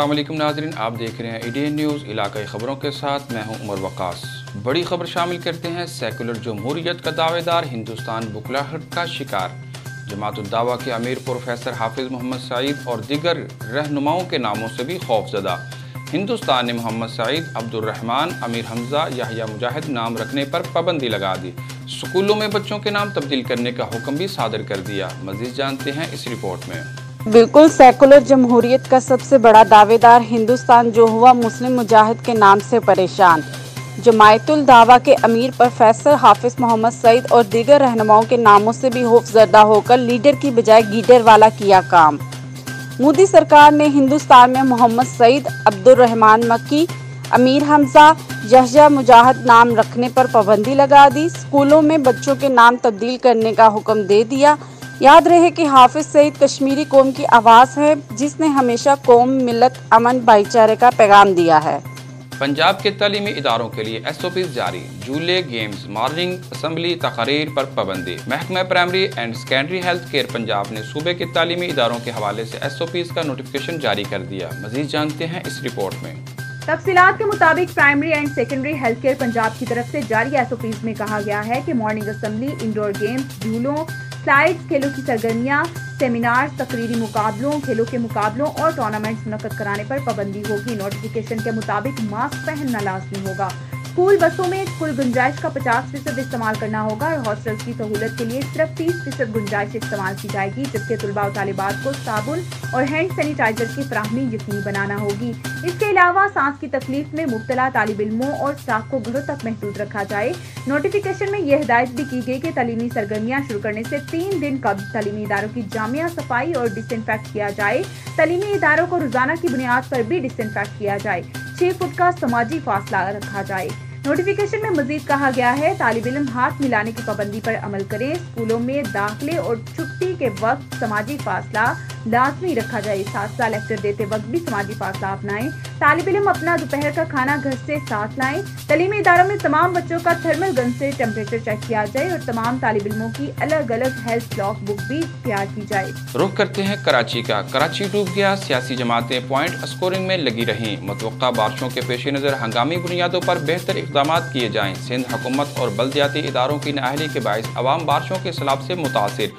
अस्सलाम वालेकुम नाज़रीन, आप देख रहे हैं ADN न्यूज़ इलाकाई ख़बरों के साथ। मैं हूं उमर वकास। बड़ी खबर शामिल करते हैं। सेकुलर जमहूरियत का दावेदार हिंदुस्तान बुखलाहट का शिकार। जमात-उद-दावा के अमीर प्रोफेसर हाफिज़ मोहम्मद सईद और दीगर रहनुमाओं के नामों से भी खौफजदा। हिंदुस्तान ने मोहम्मद सईद, अब्दुर्रहमान, अमीर हमजा, याहिया मुजाहिद नाम रखने पर पाबंदी लगा दी। स्कूलों में बच्चों के नाम तब्दील करने का हुक्म भी सादर कर दिया। मज़ीद जानते हैं इस रिपोर्ट में। बिल्कुल, सेकुलर जमहूरियत का सबसे बड़ा दावेदार हिंदुस्तान जो हुआ मुस्लिम मुजाहिद के नाम से परेशान। जमायतुल दावा के अमीर प्रोफेसर हाफिज मोहम्मद सईद और दीगर रहनुमाओं के नामों से भी खौफजदा होकर लीडर की बजाय गीडर वाला किया काम। मोदी सरकार ने हिंदुस्तान में मोहम्मद सईद, अब्दुर्रहमान मक्की, अमीर हमजा, याहिया मुजाहिद नाम रखने पर पाबंदी लगा दी। स्कूलों में बच्चों के नाम तब्दील करने का हुक्म दे दिया। याद रहे कि हाफिज सईद कश्मीरी कौम की आवाज़ है, जिसने हमेशा कौम, मिलत, अमन, भाईचारे का पैगाम दिया है। पंजाब के तालीमी इदारों के लिए SOPs जारी। झूले, गेम्स, मॉर्निंग असम्बली, तकारीर पर पाबंदी। महकमा primary and secondary health care Punjab ने सूबे के तालीमी इदारों के हवाले से SOPs का नोटिफिकेशन जारी कर दिया। मजीद जानते हैं इस रिपोर्ट में। तफसीलात के मुताबिक primary and secondary health care Punjab की तरफ से जारी SOPs में कहा गया है कि मॉर्निंग असम्बली, इंडोर गेम्स, झूलों, स्लाइड्स, खेलों की सरगर्मियां, सेमिनार, तकरीरी मुकाबलों, खेलों के मुकाबलों और टूर्नामेंट्स मुनक्कद कराने पर पाबंदी होगी। नोटिफिकेशन के मुताबिक मास्क पहनना लाजमी होगा। स्कूल बसों में कुल गुंजाइश का 50% इस्तेमाल करना होगा और हॉस्टल्स की सहूलत के लिए सिर्फ 30% गुंजाइश इस्तेमाल की जाएगी, जबकि तुलबा और तालिबात को साबुन और हैंड सैनिटाइजर की फराहमी यकीनी बनाना होगी। इसके अलावा सांस की तकलीफ में मुब्तला तालिब इल्मों और स्टाफ को घरों तक महदूद रखा जाए। नोटिफिकेशन में यह हिदायत भी की गई कि तालीमी सरगर्मियां शुरू करने से 3 दिन कबल तालीमी इदारों की जामिया सफाई और डिसइंफेक्ट किया जाए। तालीमी इदारों को रोजाना की बुनियाद पर भी डिसइंफेक्ट किया जाए। 6 फुट का समाजी फासला रखा जाए। नोटिफिकेशन में मजीद कहा गया है, तालिब इल्म हाथ मिलाने की पाबंदी पर अमल करें। स्कूलों में दाखिले और छुट्टी के वक्त समाजी फासला लाजमी रखा जाए। साथ लेक्चर देते वक्त भी समाजी फासला अपनाएं। तालिब इल्म अपना दोपहर का खाना घर से साथ लाएं। तालीमी इदारों में तमाम बच्चों का थर्मल गन से टेम्परेचर चेक किया जाए और तमाम तालिब इल्मों की अलग अलग हेल्थ लॉग बुक भी तैयार की जाए। रुख करते हैं कराची का। कराची डूब गया, सियासी जमातें पॉइंट स्कोरिंग में लगी रहीं। मुतवक्का बारिशों के पेश नज़र हंगामी बुनियादों पर बेहतर इक़दाम किए जाएं। सिंध हुकूमत और बल्दियाती इदारों की नाअहली के बाइस अवाम बारिशों के सैलाब से मुतासिर।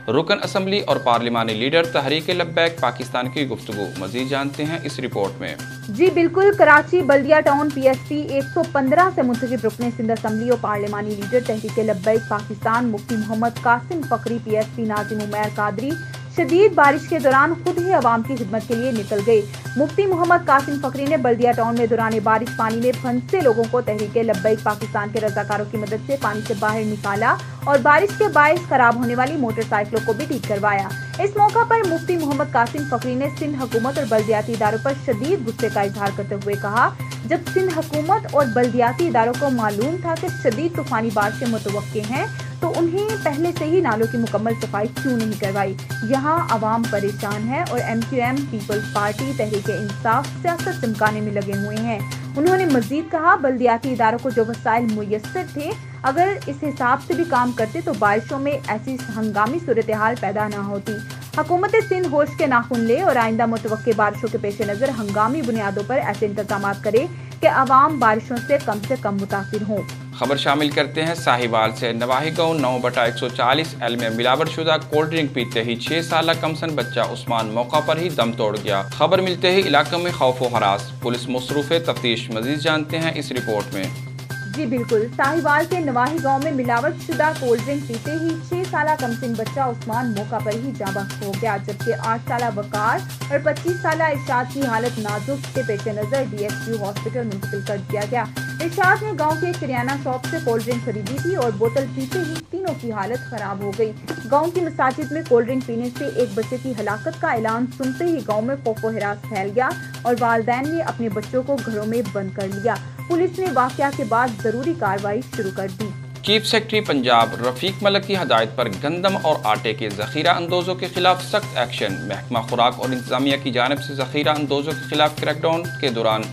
रुकन असम्बली और पार्लिमानी लीडर तहरीक लब्बैक पाकिस्तान की गुफ्तगू। मजीद जानते हैं इस रिपोर्ट में। जी बिल्कुल, कराची बल्दिया टाउन PSP 115 से मुंतखब रुकने सिंध असम्बली और पार्लिमानी लीडर तहरीक लब्बैक पाकिस्तान मुफ्ती मोहम्मद कासिम फकरी PSP नाजिम उमैर कादरी शदीद बारिश के दौरान खुद ही अवाम की खिदमत के लिए निकल गए। मुफ्ती मोहम्मद कासिम फकरी ने बल्दिया टाउन में दौरान बारिश पानी में फंसे लोगों को तहरीक लब्बैक पाकिस्तान के रजाकारों की मदद से पानी से बाहर निकाला और बारिश के बायस खराब होने वाली मोटरसाइकिलों को भी ठीक करवाया। इस मौका पर मुफ्ती मोहम्मद कासिम फकरी ने सिंध हुकूमत और बल्दियाती इदारों पर शदीद गुस्से का इजहार करते हुए कहा, जब सिंध हुकूमत और बल्दियाती इदारों को मालूम था कि शदीद तूफानी बारिशें मुतवक्के हैं, तो उन्हें पहले से ही नालों की मुकम्मल सफाई क्यों नहीं करवाई। यहाँ आवाम परेशान है और MQM peoples party Tehreek Insaf सियासत चमकाने में लगे हुए हैं। उन्होंने मजीद कहा, बल्दियाती इदारों को जो वसाइल मुयस्सर थे, अगर इस हिसाब से भी काम करते तो बारिशों में ऐसी हंगामी सूरत हाल पैदा न होती। हुकूमत सिंध होश के नाखून ले और आइंदा मुतवक्के बारिशों के पेश नज़र हंगामी बुनियादों पर ऐसे इंतजाम करे कि अवाम बारिशों से कम मुतासिर हों। खबर शामिल करते हैं साहिवाल से। नवाही गाँव 9/140 L में मिलावट शुदा कोल्ड ड्रिंक पीते ही 6 साल कमसन बच्चा उस्मान मौका पर ही दम तोड़ गया। खबर मिलते ही इलाके में खौफ व हरास, पुलिस मसरूफ़ तफ्तीश। मजीद जानते हैं इस रिपोर्ट में। जी बिल्कुल, साहिवाल के नवाही गांव में मिलावट शुदा कोल्ड ड्रिंक पीते ही 6 साल कमसिन बच्चा उस्मान मौका पर ही जाँ बख्श हो गया, जबकि 8 साल वकार और 25 साल इरशाद की हालत नाजुक के पेश नज़र DSU हॉस्पिटल मुंतकिल कर दिया गया। इरशाद ने गांव के एक किराना शॉप से कोल्ड ड्रिंक खरीदी थी और बोतल पीते ही तीनों की हालत खराब हो गई। गांव की मसाजिद में कोल्ड ड्रिंक पीने से एक बच्चे की हलाकत का ऐलान सुनते ही गांव में खौफ व हिरास फैल गया और वालिदैन ने अपने बच्चों को घरों में बंद कर लिया। पुलिस ने वाकया के बाद जरूरी कार्रवाई शुरू कर दी। चीफ सेक्रेटरी पंजाब रफीक मलिक की हदायत पर गंदम और आटे के जखीरा अंदोजों के खिलाफ सख्त एक्शन। महकमा खुराक और इंतजामिया की जानिब से जखीरा अंदोजों के खिलाफ क्रैकडाउन के दौरान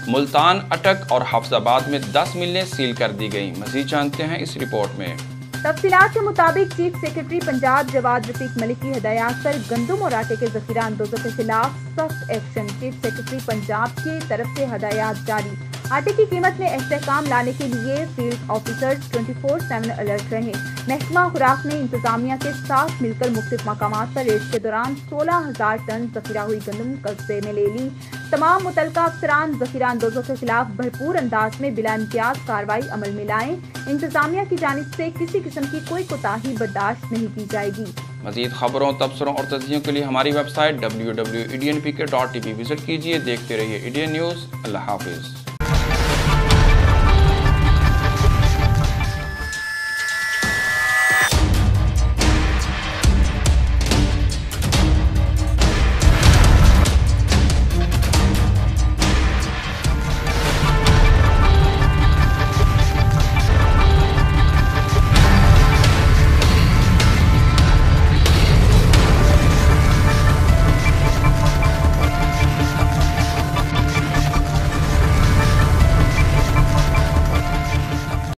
मुल्तान, अटक और हाफिजाबाद में 10 मिलें सील कर दी गई। मजीद जानते हैं इस रिपोर्ट में। تفصیلات کے مطابق چیف سیکرٹری پنجاب جواد رفیق ملک کی ہدایات پر گندم اور آٹے کے ذخیرہ اندوزوں کے خلاف سخت ایکشن۔ چیف سیکرٹری پنجاب کی طرف سے ہدایات جاری۔ آٹے کی قیمت میں استحکام لانے کے لیے فیلڈ آفیسرز 24/7 الرٹ رہے۔ محکمہ خوراک نے انتظامیہ کے ساتھ مل کر مختلف مقامات پر ریڈ کے دوران 16,000 ٹن ذخیرہ ہوئی گندم قبضے میں لے لی۔ تمام متعلقہ افسران ذخیرہ اندوزوں کے خلاف بھرپور انداز میں بلا امتیاز کارروائی عمل میں لائیں۔ انتظامیہ کی جانب سے کسی قسم کی کوئی کوتاہی برداشت نہیں کی جائے گی۔ مزید خبروں، تبصروں اور تجزیوں کے لیے ہماری ویب سائٹ www.ednpk.tv وزٹ کیجیے۔ دیکھتے رہیے ایڈین نیوز۔ اللہ حافظ۔